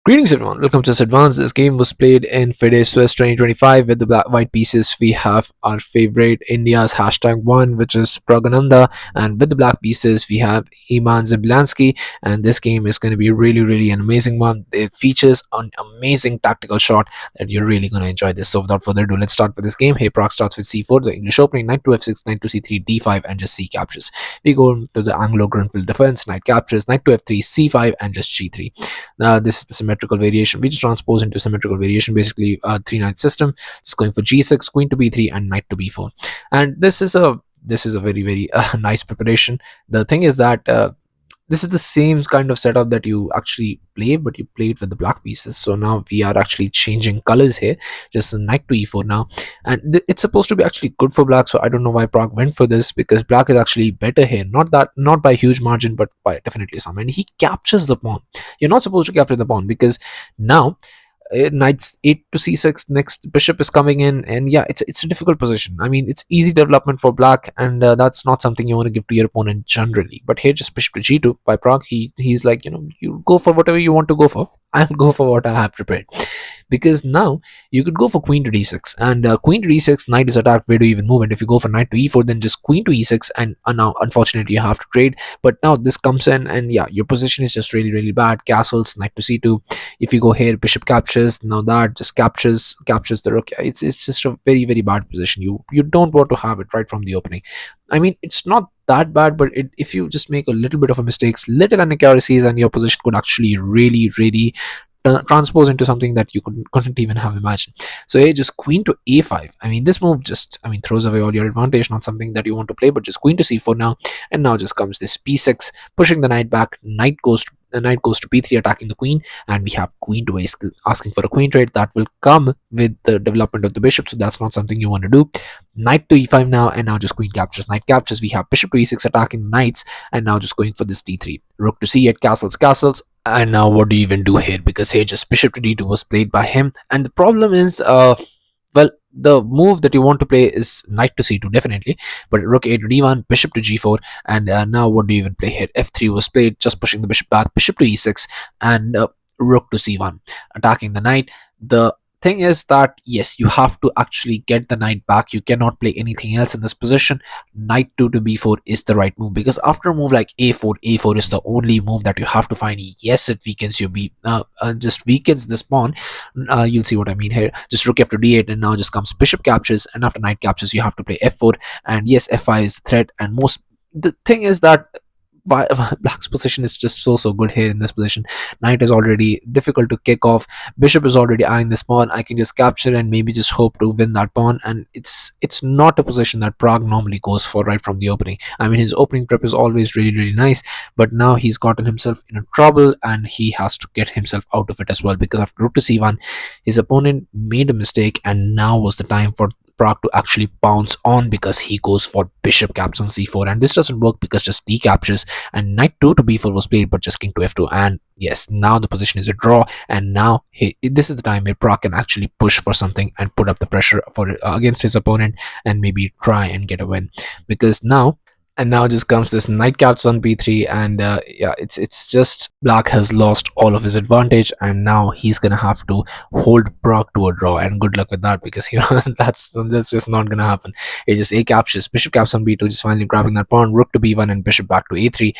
Greetings everyone, welcome to this advance. This game was played in FIDE Swiss 2025 with the black white pieces. We have our favorite India's #1, which is Praggnanandhaa, and with the black pieces we have Ivan Zemlyanskii. And this game is going to be really an amazing one. It features an amazing tactical shot that you're really going to enjoy this. So without further ado, let's start with this game. Hey, Pragg starts with c4, the English opening, knight to f6, knight to c3, d5, and just c captures. We go to the Anglo-Grunfeld defense, knight captures, knight to f3, c5, and just g3. This is the symmetrical variation. We just transpose into symmetrical variation, basically three knight system. Just going for g6, queen to b3, and knight to b4. And this is a very nice preparation. The thing is that this is the same kind of setup that you actually play, but you play it with the black pieces. So now we are actually changing colors here. Just a knight to e4 now, and it's supposed to be actually good for black. So I don't know why Pragg went for this, because black is actually better here. Not by a huge margin, but by definitely some. And he captures the pawn. You're not supposed to capture the pawn, because now knights 8 to c6, next bishop is coming in, and yeah, it's a difficult position. I mean, it's easy development for black, and that's not something you want to give to your opponent generally. But here, just bishop to g2 by Pragg, he's like, you go for whatever you want to go for. I'll go for what I have prepared, because now you could go for queen to d6, and queen to d6, knight is attacked. Where do you even move? And if you go for knight to e4, then just queen to e6, and now unfortunately you have to trade. But now this comes in, and yeah, your position is just really bad. Castles, knight to c2. If you go here, bishop captures. Now that just captures the rook. It's just a very bad position. You don't want to have it right from the opening. I mean, it's not that bad, but if you just make a little bit of a mistakes, little inaccuracies, and your position could actually really transpose into something that you couldn't even have imagined. So hey, just queen to a5. I mean, this move just, I mean, throws away all your advantage. Not something that you want to play, but just queen to c4 now. And now just comes this p6, pushing the knight back. The knight goes to b3, attacking the queen, and we have queen to a, asking for a queen trade. That will come with the development of the bishop, so that's not something you want to do. Knight to e5 now, and now just queen captures, knight captures. We have bishop to e6, attacking the knights, and now just going for this d3, rook to c8, castles. And now what do you even do here? Because here just bishop to d2 was played by him, and the problem is, well, the move that you want to play is knight to c2 definitely, but rook a to d1, bishop to g4, and now what do you even play here? f3 was played, just pushing the bishop back, bishop to e6, and rook to c1, attacking the knight. The thing is that yes, you have to actually get the knight back. You cannot play anything else in this position. Knight 2 to b4 is the right move, because after a move like a4 is the only move that you have to find. Yes, it weakens your just weakens this pawn. You'll see what I mean here. Just rook f to d8, and now just comes bishop captures, and after knight captures you have to play f4, and yes, f5 is the threat. And the thing is that black's position is just so good here in this position. Knight is already difficult to kick off, bishop is already eyeing this pawn. I can just capture and maybe just hope to win that pawn, and it's not a position that Pragg normally goes for right from the opening. I mean, his opening prep is always really nice, but now he's gotten himself in a trouble, and he has to get himself out of it as well, because after rook to c1, his opponent made a mistake, and now was the time for Pragg to actually pounce on, because he goes for bishop caps on c4, and this doesn't work because just d captures, and knight 2 to b4 was played, but just king to f2, and yes, now the position is a draw. And now this is the time where Pragg can actually push for something and put up the pressure for against his opponent, and maybe try and get a win, because now just comes this knight captures on b3, and yeah, it's just black has lost all of his advantage, and now he's gonna have to hold Pragg to a draw, and good luck with that, because that's just not gonna happen. It just a captures, bishop caps on b2, just finally grabbing that pawn, rook to b1, and bishop back to a3,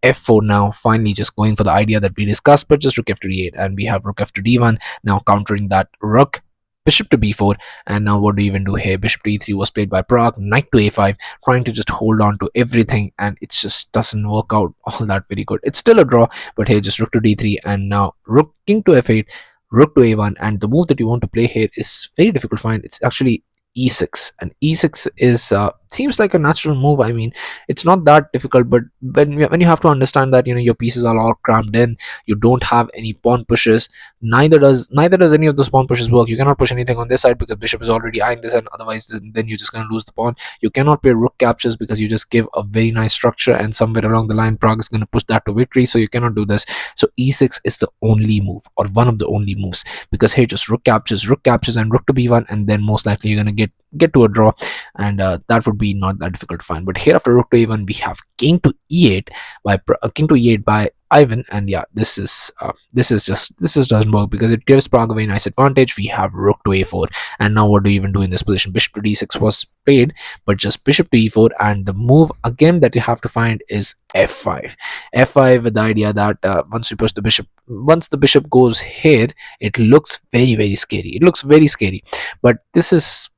f4 now, finally just going for the idea that we discussed, but just rook f to d8, and we have rook f to d1 now, countering that rook, bishop to b4, and now what do you even do here? Bishop to e3 was played by Pragg, knight to a5, trying to just hold on to everything, and it just doesn't work out all that very good. It's still a draw, but here just rook to d3, and now rook king to f8, rook to a1, and the move that you want to play here is very difficult to find. It's actually e6, and e6 is seems like a natural move. I mean, it's not that difficult, but when you have to understand that your pieces are all crammed in, you don't have any pawn pushes, neither does any of those pawn pushes work. You cannot push anything on this side because bishop is already eyeing this, and otherwise then you're just going to lose the pawn. You cannot play rook captures because you just give a very nice structure, and somewhere along the line Pragg is going to push that to victory, so you cannot do this. So e6 is the only move, or one of the only moves, because here just rook captures, and rook to b1, and then most likely you're going to get to a draw, and that would be not that difficult to find. But here after rook to a1, we have king to e8 by Ivan. And yeah, this is doesn't work because it gives Prague a very nice advantage. We have rook to a4, and now what do you even do in this position? Bishop to d6 was played, but just bishop to e4, and the move again that you have to find is f5. F5 with the idea that once the bishop goes here, it looks very scary. It looks very scary, but this is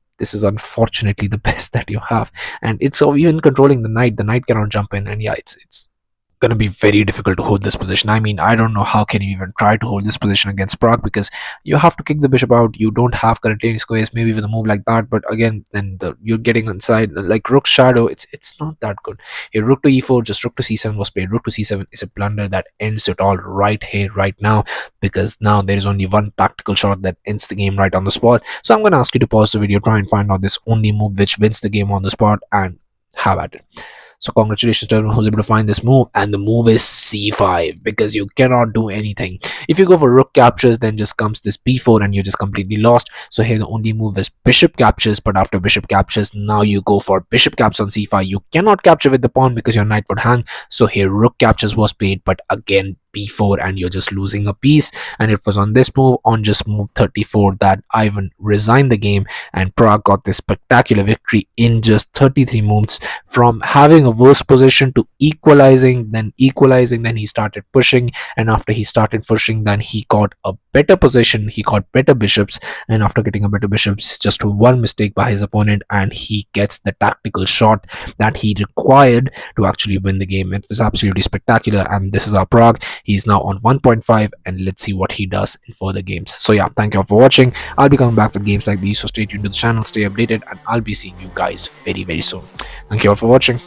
unfortunately the best that you have, and it's so even controlling the knight. The knight cannot jump in, and yeah, it's going to be very difficult to hold this position. I mean, I don't know how can you even try to hold this position against Prague, because you have to kick the bishop out. You don't have currently any squares, maybe with a move like that, but again, then you're getting inside like rook shadow. It's not that good. Here, rook to e4, just rook to c7 was played. Rook to c7 is a blunder that ends it all right here, right now, because now there is only one tactical shot that ends the game right on the spot. So I'm going to ask you to pause the video, try and find out this only move which wins the game on the spot, and have at it. So congratulations to everyone who's able to find this move, and the move is c5, because you cannot do anything. If you go for rook captures, then just comes this b4 and you're just completely lost. So here the only move is bishop captures, but after bishop captures, now you go for bishop caps on c5. You cannot capture with the pawn because your knight would hang. So here rook captures was played, but again b4, and you're just losing a piece. And it was on this move, on just move 34, that Ivan resigned the game, and Pragg got this spectacular victory in just 33 moves, from having a worse position to equalizing, then he started pushing, and after he started pushing, then he got a better position, he got better bishops, and after getting a better bishops, just one mistake by his opponent, and he gets the tactical shot that he required to actually win the game. It was absolutely spectacular, and this is our Pragg. He's now on 1.5, and let's see what he does in further games. So yeah, thank you all for watching. I'll be coming back with games like these, so stay tuned to the channel, stay updated, and I'll be seeing you guys very soon. Thank you all for watching.